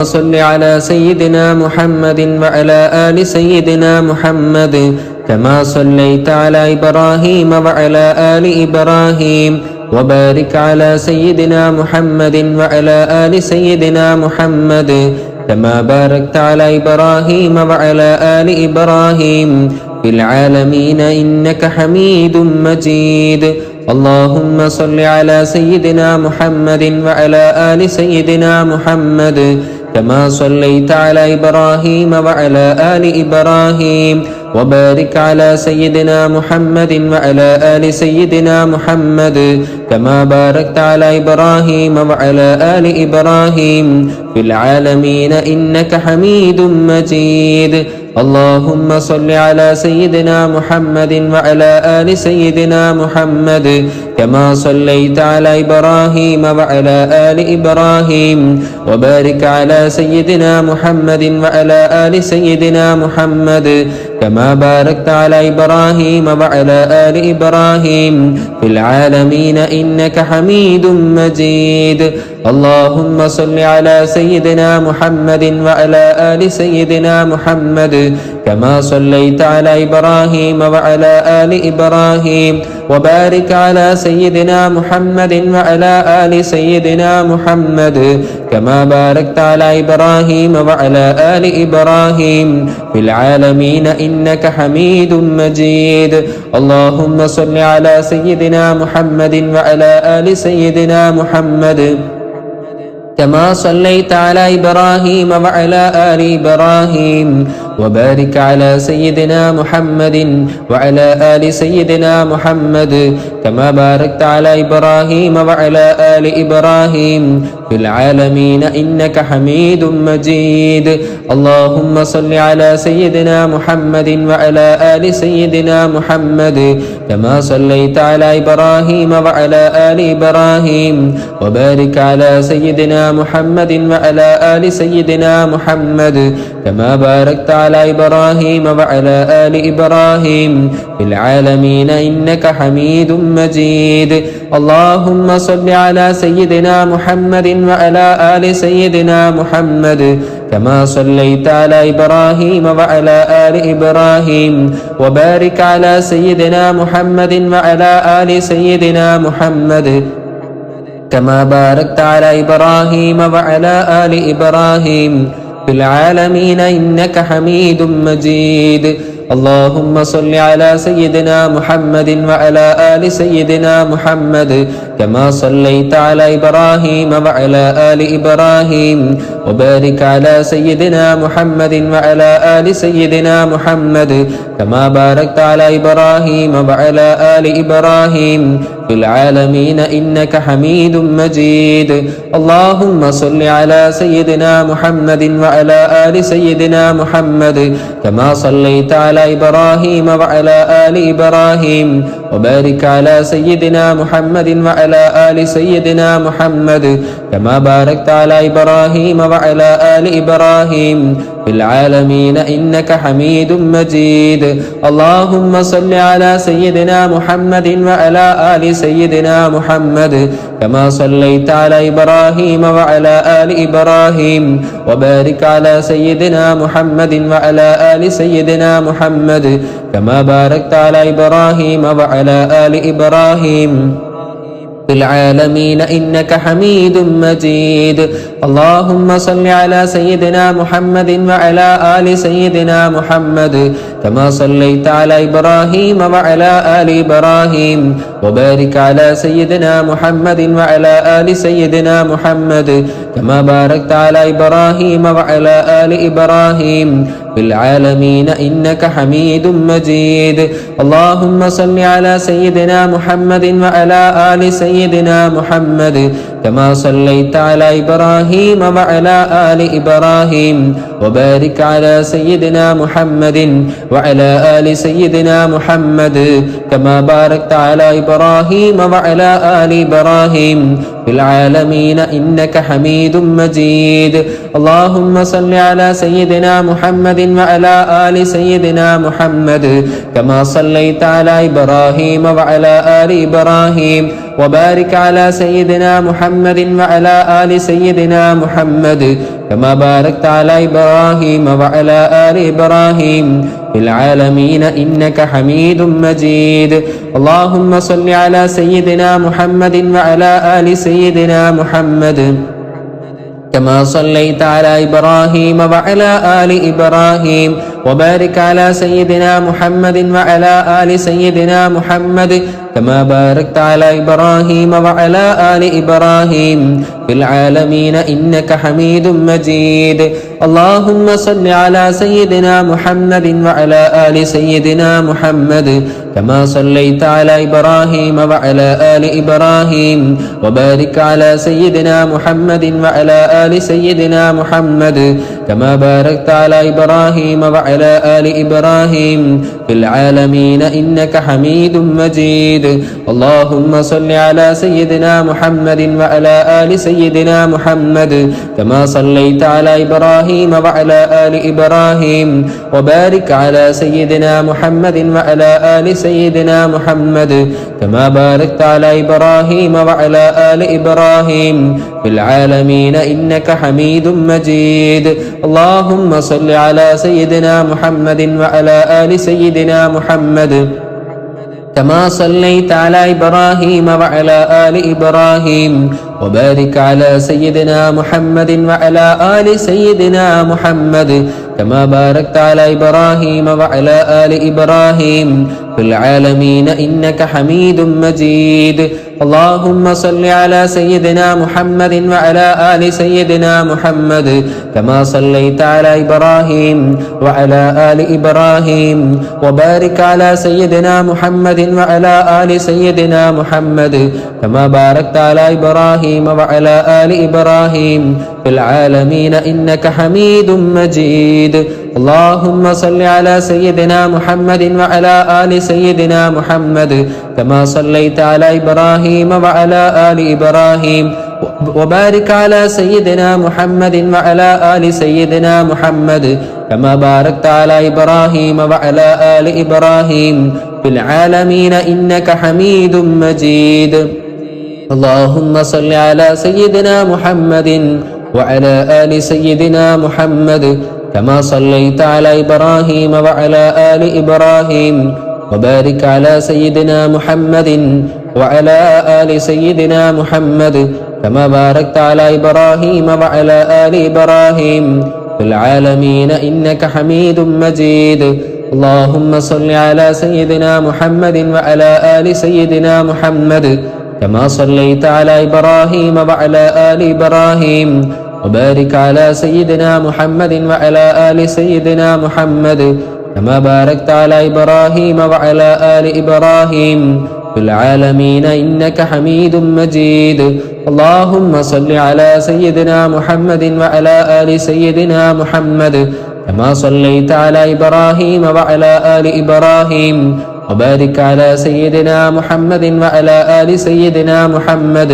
صل على سيدنا محمد وعلى آل سيدنا محمد كما صليت على إبراهيم وعلى آل إبراهيم وبارك على سيدنا محمد وعلى آل سيدنا محمد كما باركت على إبراهيم وعلى آل إبراهيم في العالمين إنك حميد مجيد. اللهم صل على سيدنا محمد وعلى آل سيدنا محمد كما صليت على إبراهيم وعلى آل إبراهيم وبارك على سيدنا محمد وعلى آل سيدنا محمد كما باركت على إبراهيم وعلى آل إبراهيم في العالمين إنك حميد مجيد. اللهم صل على سيدنا محمد وعلى آل سيدنا محمد كما صليت على إبراهيم وعلى آل إبراهيم وبارك على سيدنا محمد وعلى آل سيدنا محمد كما باركت على إبراهيم وعلى آل إبراهيم في العالمين إنك حميد مجيد. اللهم صل على سيدنا محمد وعلى آل سيدنا محمد كما صليت على إبراهيم وعلى آل إبراهيم وبارك على سيدنا محمد وعلى آل سيدنا محمد كما باركت على إبراهيم وعلى آل إبراهيم في العالمين إنك حميد مجيد. اللهم صل على سيدنا محمد وعلى آل سيدنا محمد كما صليت على إبراهيم وعلى آل إبراهيم وبارك على سيدنا محمد وعلى آل سيدنا محمد كما باركت على إبراهيم وعلى آل إبراهيم في العالمين إنك حميد مجيد. اللهم صل على سيدنا محمد وعلى آل سيدنا محمد كما صليت على إبراهيم وعلى آل إبراهيم وبارك على سيدنا محمد وعلى آل سيدنا محمد كما باركت على إبراهيم وعلى آل إبراهيم في العالمين إنك حميد مجيد. اللهم صل على سيدنا محمد وعلى آل سيدنا محمد كما صليت على إبراهيم وعلى آل إبراهيم وبارك على سيدنا محمد وعلى آل سيدنا محمد كما باركت على إبراهيم وعلى آل إبراهيم في العالمين إنك حميد مجيد. اللهم صل على سيدنا محمد وعلى آل سيدنا محمد كما صليت على إبراهيم وعلى آل إبراهيم وبارك على سيدنا محمد وعلى آل سيدنا محمد كما باركت على إبراهيم وعلى آل إبراهيم في العالمين إنك حميد مجيد. اللهم صل على سيدنا محمد وعلى آل سيدنا محمد كما صليت على إبراهيم وعلى آل إبراهيم وبارك على سيدنا محمد وعلى آل سيدنا محمد كما باركت على إبراهيم وعلى آل إبراهيم في العالمين إنك حميد مجيد. اللهم صل على سيدنا محمد وعلى آل سيدنا محمد كما صليت على إبراهيم وعلى آل إبراهيم وبارك على سيدنا محمد وعلى آل سيدنا محمد كما باركت على إبراهيم وعلى آل إبراهيم في العالمين إنك حميد مجيد. اللهم صل على سيدنا محمد وعلى آل سيدنا محمد كما صليت على إبراهيم وعلى آل إبراهيم وبارك على سيدنا محمد وعلى آل سيدنا محمد كما باركت على إبراهيم وعلى آل إبراهيم في العالمين إنك حميد مجيد. اللهم صل على سيدنا محمد وعلى آل سيدنا محمد كما صليت على إبراهيم وعلى آل إبراهيم وبارك على سيدنا محمد وعلى آل سيدنا محمد كما باركت على إبراهيم وعلى آل إبراهيم في العالمين إنك حميد مجيد. اللهم صل على سيدنا محمد محمد وعلى آل سيدنا محمد كما صليت على إبراهيم وعلى آل إبراهيم وبارك على سيدنا محمد وعلى آل سيدنا محمد كما باركت على إبراهيم وعلى آل إبراهيم في العالمين إنك حميد مجيد. اللهم صل على سيدنا محمد وعلى آل سيدنا محمد كما صليت على إبراهيم وعلى آل إبراهيم وبارك على سيدنا محمد وعلى آل سيدنا محمد كما باركت على إبراهيم وعلى آل إبراهيم في العالمين إنك حميد مجيد. اللهم صل على سيدنا محمد وعلى آل سيدنا محمد كما صليت على إبراهيم وعلى آل إبراهيم وبارك على سيدنا محمد وعلى آل سيدنا محمد كما باركت على إبراهيم وعلى آل إبراهيم في العالمين إنك حميد مجيد. اللهم صل على سيدنا محمد وعلى آل سيدنا محمد كما صليت على إبراهيم وعلى آل إبراهيم وبارك على سيدنا محمد وعلى آل سيدنا محمد كما باركت على إبراهيم وعلى آل إبراهيم في العالمين إنك حميد مجيد. اللهم صل على سيدنا محمد وعلى آل سيدنا محمد كما صليت على إبراهيم وعلى آل إبراهيم وبارك على سيدنا محمد وعلى آل سيدنا محمد كما باركت على إبراهيم وعلى آل إبراهيم في العالمين إنك حميد مجيد. اللهم صل على سيدنا محمد وعلى آل سيدنا محمد كما صليت على إبراهيم وعلى آل إبراهيم وبارك على سيدنا محمد وعلى آل سيدنا محمد كما باركت على إبراهيم وعلى آل إبراهيم في العالمين إنك حميد مجيد. اللهم صل على سيدنا محمد وعلى آل سيدنا محمد كما صليت على إبراهيم وعلى آل إبراهيم وبارك على سيدنا محمد وعلى آل سيدنا محمد كما باركت على إبراهيم وعلى آل إبراهيم في العالمين إنك حميد مجيد. اللهم صل على سيدنا محمد وعلى آل سيدنا محمد كما صليت على إبراهيم وعلى آل إبراهيم وبارك على سيدنا محمد وعلى آل سيدنا محمد كما باركت على إبراهيم وعلى آل إبراهيم في العالمين إنك حميد مجيد. اللهم صل على سيدنا محمد وعلى آل سيدنا محمد كما صليت على إبراهيم وعلى آل إبراهيم وبارك على سيدنا محمد وعلى آل سيدنا محمد كما باركت على إبراهيم وعلى آل إبراهيم في العالمين إنك حميد مجيد. اللهم صل على سيدنا محمد وعلى آل سيدنا محمد كما صليت على إبراهيم وعلى آل إبراهيم وبارك على سيدنا محمد وعلى آل سيدنا محمد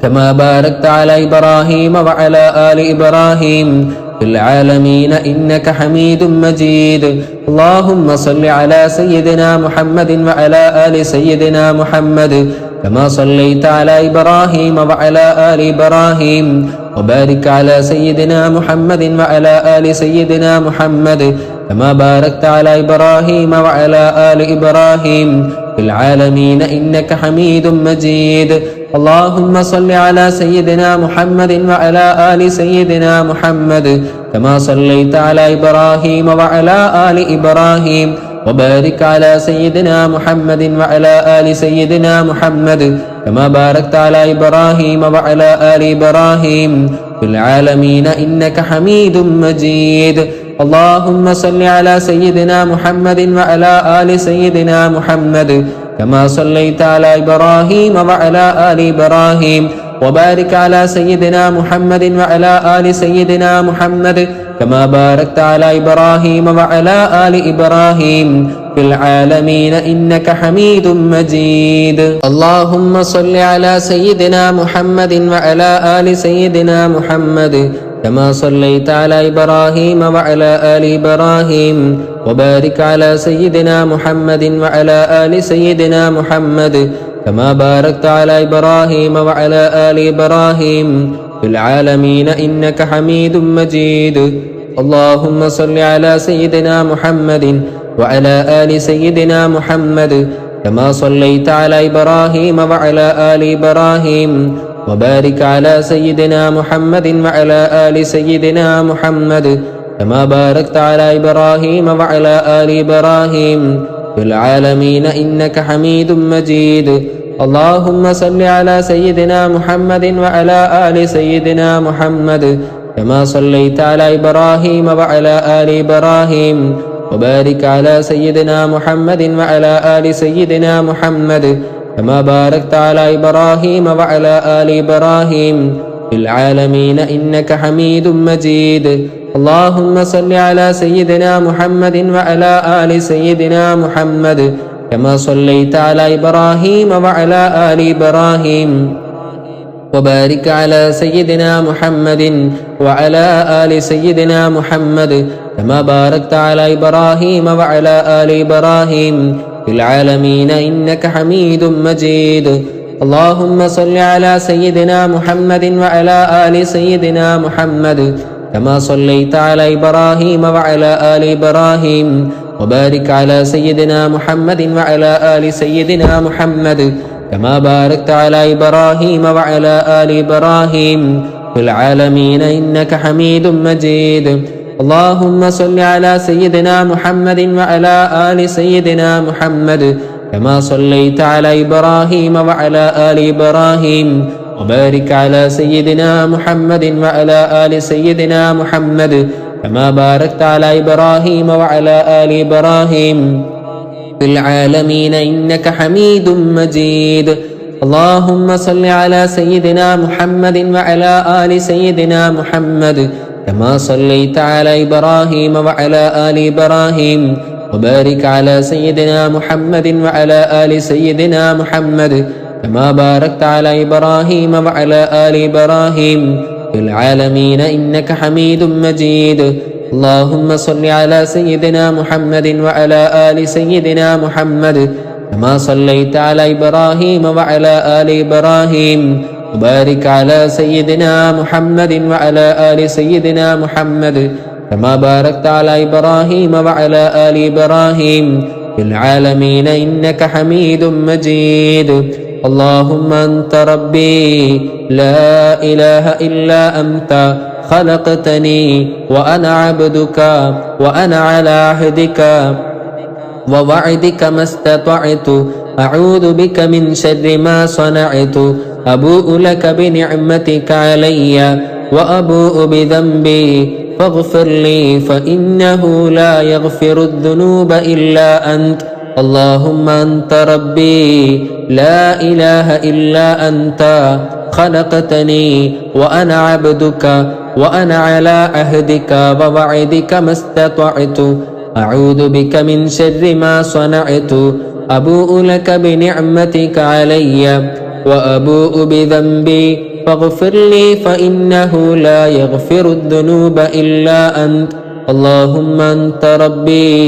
كما باركت على إبراهيم وعلى آل إبراهيم في العالمين إنك حميد مجيد. اللهم صل على سيدنا محمد وعلى آل سيدنا محمد كما صليت على إبراهيم وعلى آل إبراهيم وبارك على سيدنا محمد وعلى آل سيدنا محمد كما باركت على إبراهيم وعلى آل إبراهيم في العالمين إنك حميد مجيد. اللهم صل على سيدنا محمد وعلى آل سيدنا محمد كما صليت على إبراهيم وعلى آل إبراهيم وبارك على سيدنا محمد وعلى آل سيدنا محمد كما باركت على إبراهيم وعلى آل إبراهيم في العالمين إنك حميد مجيد. اللهم صل على سيدنا محمد وعلى آل سيدنا محمد كما صليت على إبراهيم وعلى آل إبراهيم وبارك على سيدنا محمد وعلى آل سيدنا محمد كما باركت على إبراهيم وعلى آل إبراهيم في العالمين إنك حميد مجيد. اللهم صل على سيدنا محمد وعلى آل سيدنا محمد كما صليت على إبراهيم وعلى آل إبراهيم وبارك على سيدنا محمد وعلى آل سيدنا محمد كما باركت على إبراهيم وعلى آل إبراهيم في العالمين إنك حميد مجيد. اللهم صل على سيدنا محمد وعلى آل سيدنا محمد كما صليت على إبراهيم وعلى آل إبراهيم وبارك على سيدنا محمد وعلى آل سيدنا محمد كما باركت على إبراهيم وعلى آل إبراهيم في العالمين إنك حميد مجيد. اللهم صل على سيدنا محمد وعلى آل سيدنا محمد كما صليت على إبراهيم وعلى آل إبراهيم وبارك على سيدنا محمد وعلى آل سيدنا محمد كما باركت على إبراهيم وعلى آل إبراهيم في العالمين إنك حميد مجيد. اللهم صل على سيدنا محمد وعلى آل سيدنا محمد كما صليت على إبراهيم وعلى آل إبراهيم وبارك على سيدنا محمد وعلى آل سيدنا محمد كما باركت على إبراهيم وعلى آل إبراهيم في العالمين إنك حميد مجيد. اللهم صل على سيدنا محمد وعلى آل سيدنا محمد كما صليت على إبراهيم وعلى آل إبراهيم وبارك على سيدنا محمد وعلى آل سيدنا محمد كما باركت على إبراهيم وعلى آل إبراهيم في العالمين إنك حميد مجيد. اللهم صل على سيدنا محمد وعلى آل سيدنا محمد كما صليت على إبراهيم وعلى آل إبراهيم وبارك على سيدنا محمد وعلى آل سيدنا محمد كما باركت على إبراهيم وعلى آل إبراهيم في العالمين إنك حميد مجيد. اللهم صل على سيدنا محمد وعلى آل سيدنا محمد كما صليت على إبراهيم وعلى آل إبراهيم وبارك على سيدنا محمد وعلى آل سيدنا محمد كما باركت على إبراهيم وعلى آل إبراهيم في العالمين إنك حميد مجيد. اللهم صل على سيدنا محمد وعلى آل سيدنا محمد كما صليت على إبراهيم وعلى آل إبراهيم وبارك على سيدنا محمد وعلى آل سيدنا محمد كما باركت على إبراهيم وعلى آل إبراهيم في العالمين إنك حميد مجيد. اللهم أنت ربي لا إله إلا أنت خلقتني وأنا عبدك وأنا على عهدك ووعدك ما استطعت أعوذ بك من شر ما صنعت أبوء لك بنعمتك علي وأبوء بذنبي فاغفر لي فإنه لا يغفر الذنوب إلا أنت. اللهم أنت ربي لا إله إلا أنت خلقتني وأنا عبدك وأنا على عهدك ووعدك ما استطعت أعوذ بك من شر ما صنعت أبوء لك بنعمتك علي وأبوء بذنبي فاغفر لي فإنه لا يغفر الذنوب إلا أنت. اللهم أنت ربي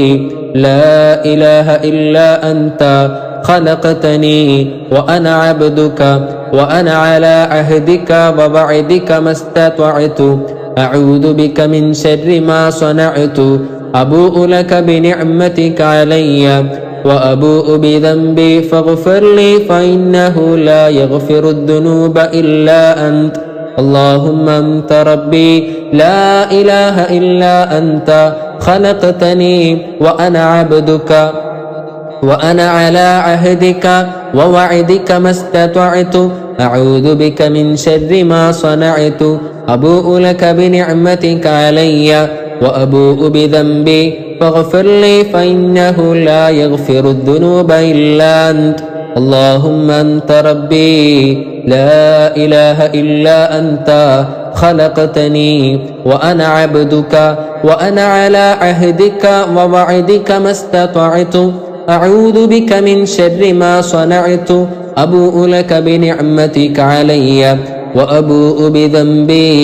لا إله إلا أنت خلقتني وأنا عبدك وأنا على عهدك ووعدك ما استطعت أعوذ بك من شر ما صنعت أبوء لك بنعمتك علي وأبوء بذنبي فاغفر لي فإنه لا يغفر الذنوب إلا أنت. اللهم أنت ربي لا إله إلا أنت خلقتني وأنا عبدك وأنا على عهدك ووعدك ما استطعت أعوذ بك من شر ما صنعت أبوء لك بنعمتك علي وأبوء بذنبي فاغفر لي فإنه لا يغفر الذنوب إلا أنت. اللهم أنت ربي لا إله إلا أنت خلقتني وأنا عبدك وأنا على عهدك ووعدك ما استطعت أعوذ بك من شر ما صنعت أبوء لك بنعمتك علي وأبوء بذنبي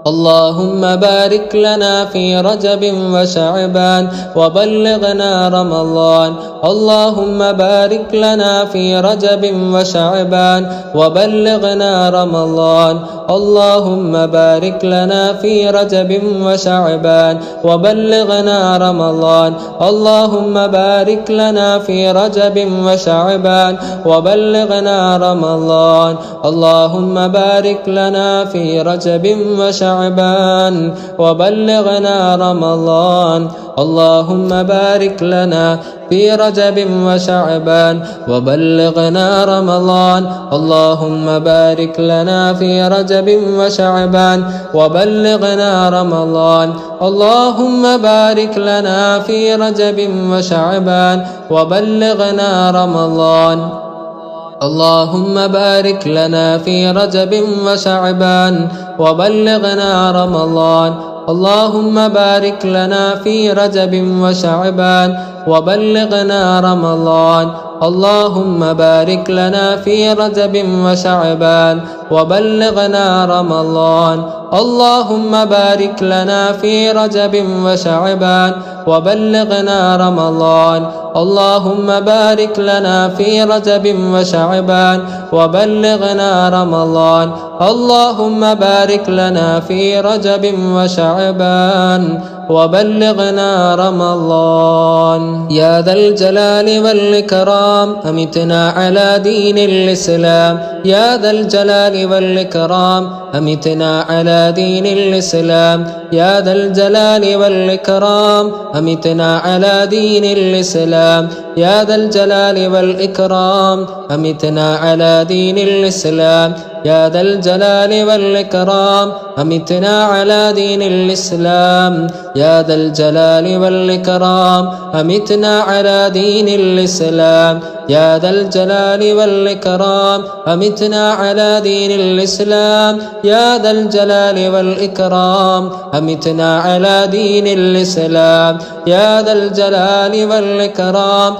اللهم بارك لنا في رجب وشعبان وبلغنا رمضان. اللهم بارك لنا في رجب وشعبان وبلغنا رمضان. اللهم بارك لنا في رجب وشعبان وبلغنا رمضان. اللهم بارك لنا في رجب وشعبان وبلغنا رمضان. اللهم بارك لنا في رجب وشعبان وبلغنا رمضان. اللهم بارك لنا في رجب وشعبان وبلغنا رمضان. اللهم بارك لنا في رجب وشعبان وبلغنا رمضان. اللهم بارك لنا في رجب وشعبان وبلغنا رمضان. اللهم بارك لنا في رجب وشعبان وبلغنا رمضان. اللهم بارك لنا في رجب وشعبان وبلغنا رمضان. اللهم بارك لنا في رجب وشعبان وبلغنا رمضان. اللهم بارك لنا في رجب وشعبان وبلغنا رمضان. اللهم بارك لنا في رجب وشعبان وبلغنا رمضان. اللهم بارك لنا في رجب وشعبان وبلغنا رمضان. يا ذا الجلال والإكرام أمتنا على دين الإسلام. يا ذا الجلال والإكرام أمتنا على دين الإسلام. يا ذا الجلال والإكرام أمتنا على دين الإسلام. يا ذا الجلال والإكرام أمتنا على دين الإسلام. يا ذا الجلال والإكرام أمتنا على دين الإسلام. يا ذا الجلال والإكرام أمتنا على دين الإسلام. يا ذا الجلال والإكرام أمتنا على دين الإسلام. يا ذا الجلال والإكرام أمتنا على دين الإسلام. يا ذا الجلال والإكرام أمتنا على دين الإسلام. يا ذا الجلال والإكرام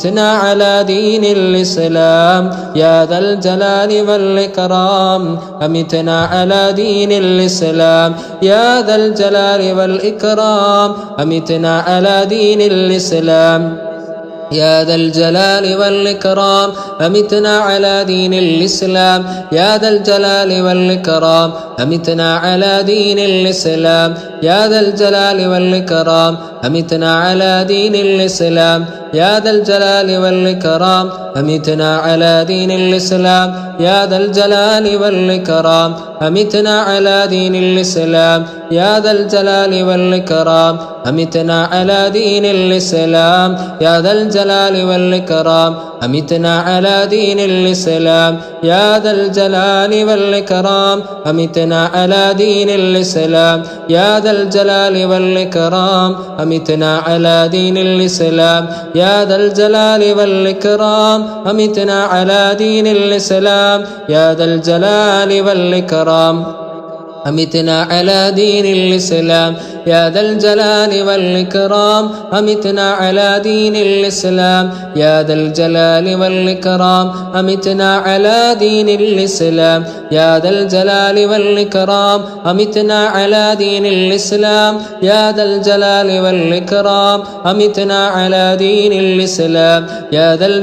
أمتنا على دين الإسلام. يا ذا الجلال والإكرام أمتنا على دين الإسلام. يا ذا الجلال والإكرام أمتنا على دين الإسلام. يا ذا الجلال والإكرام أمتنا على دين الإسلام. يا ذا الجلال والإكرام أمتنا على دين الإسلام. يا ذا الجلال والإكرام أمتنا على دين الإسلام. يا ذا الجلال والإكرام أمتنا على دين الإسلام. يا ذا الجلال والإكرام أمتنا على دين الإسلام. يا ذا الجلال والإكرام أمتنا على دين الإسلام. يا ذا الجلال والإكرام أمتنا على دين الإسلام. يا ذا الجلال والإكرام أمتنا على دين الإسلام. يا ذا الجلال والإكرام أمتنا على دين الإسلام. يا ذا الجلال والإكرام أمتنا على دين الإسلام. يا ذا الجلال والإكرام أمتنا على دين الإسلام. يا ذا الجلال والإكرام أمتنا على دين الإسلام. يا ذا الجلال والإكرام أمتنا على دين الإسلام. يا ذا الجلال والإكرام أمتنا على دين الإسلام. يا ذا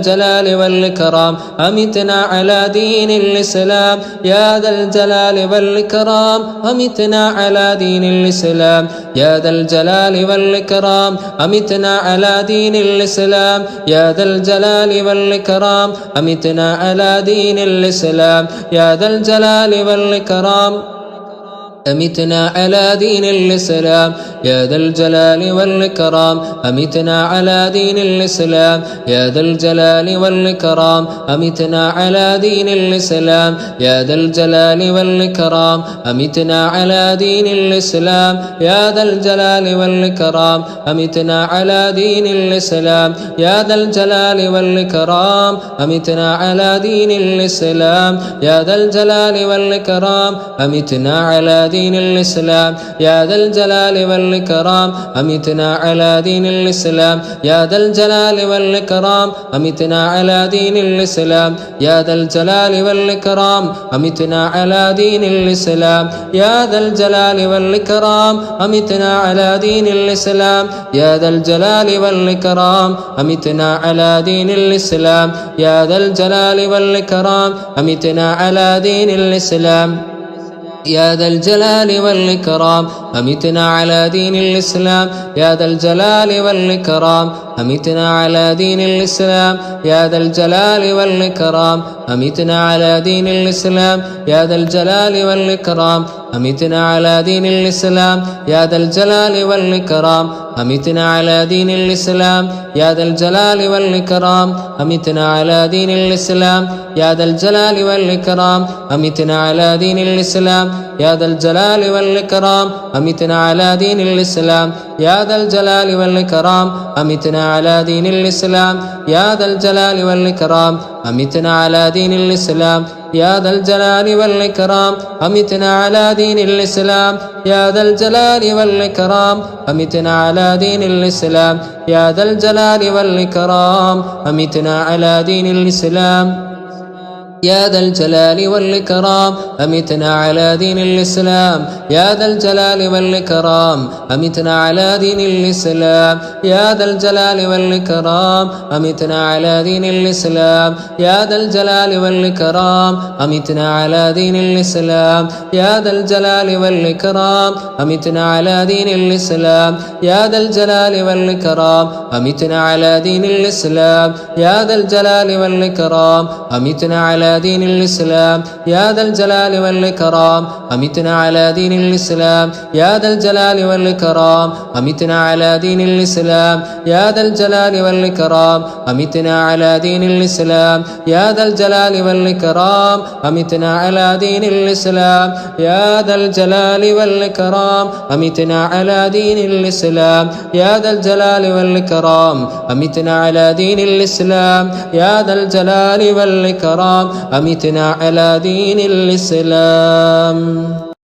الجلال والإكرام أمتنا على دين الإسلام. يا ذا الجلال والإكرام أمتنا على دين الإسلام. يا ذا الجلال والإكرام أمتنا على دين الإسلام. يا ذا الجلال والإكرام أمتنا على دين الإسلام. يا ذا الجلال والإكرام أمتنا على دين الإسلام. يا ذا الجلال والإكرام أمتنا على دين الإسلام. يا ذا الجلال والإكرام أمتنا على دين الإسلام. يا ذا الجلال والإكرام أمتنا على دين الإسلام. يا ذا الجلال والإكرام أمتنا على دين الإسلام. يا ذا الجلال والإكرام أمتنا على دين الإسلام. يا ذا الجلال والإكرام أمتنا على دين دين الإسلام يا ذا الجلال والإكرام أمتنا على دين الإسلام يا ذا الجلال والإكرام أمتنا على دين الإسلام يا ذا الجلال والإكرام أمتنا على دين الإسلام يا ذا الجلال والإكرام أمتنا على دين الإسلام يا ذا الجلال والإكرام أمتنا على دين الإسلام يا ذا الجلال والإكرام أمتنا على دين الإسلام يا ذا الجلال والإكرام أمتنا على دين الإسلام يا ذا الجلال والإكرام أمتنا على دين الإسلام يا ذا الجلال والإكرام أمتنا على دين الإسلام يا ذا الجلال والإكرام أمتنا على دين الإسلام يا ذا الجلال والإكرام أمتنا على دين الإسلام يا ذا الجلال والإكرام أمتنا على دين الإسلام يا ذا الجلال والإكرام أمتنا على دين الإسلام يا ذا الجلال والإكرام أمتنا على دين الإسلام يا ذا الجلال والإكرام أمتنا على دين الإسلام يا ذا الجلال والإكرام أمتنا على دين الإسلام يا ذا الجلال والإكرام أمتنا على دين الإسلام يا ذا الجلال والإكرام أمتنا على دين الإسلام يا ذا الجلال والإكرام أمتنا على دين الإسلام يا ذا الجلال والإكرام أمتنا على دين الإسلام يا ذا الجلال والإكرام أمتنا على دين الإسلام يا ذا الجلال والإكرام أمتنا على دين الإسلام يا ذا الجلال والإكرام أمتنا على دين الإسلام يا ذا الجلال والإكرام أمتنا على دين الإسلام يا ذا الجلال والإكرام أمتنا على دين الإسلام يا ذا الجلال والإكرام أمتنا على دين الإسلام يا ذا الجلال والإكرام أمتنا على دين الإسلام يا ذا الجلال والإكرام أمتنا على دين الإسلام يا ذا الجلال والإكرام أمتنا على دين الإسلام يا ذا الجلال والإكرام أمتنا على دين الإسلام يا ذا الجلال والإكرام أمتنا على دين الإسلام يا ذا الجلال والإكرام أمتنا على دين الإسلام يا ذا الجلال والإكرام أمتنا على دين الإسلام.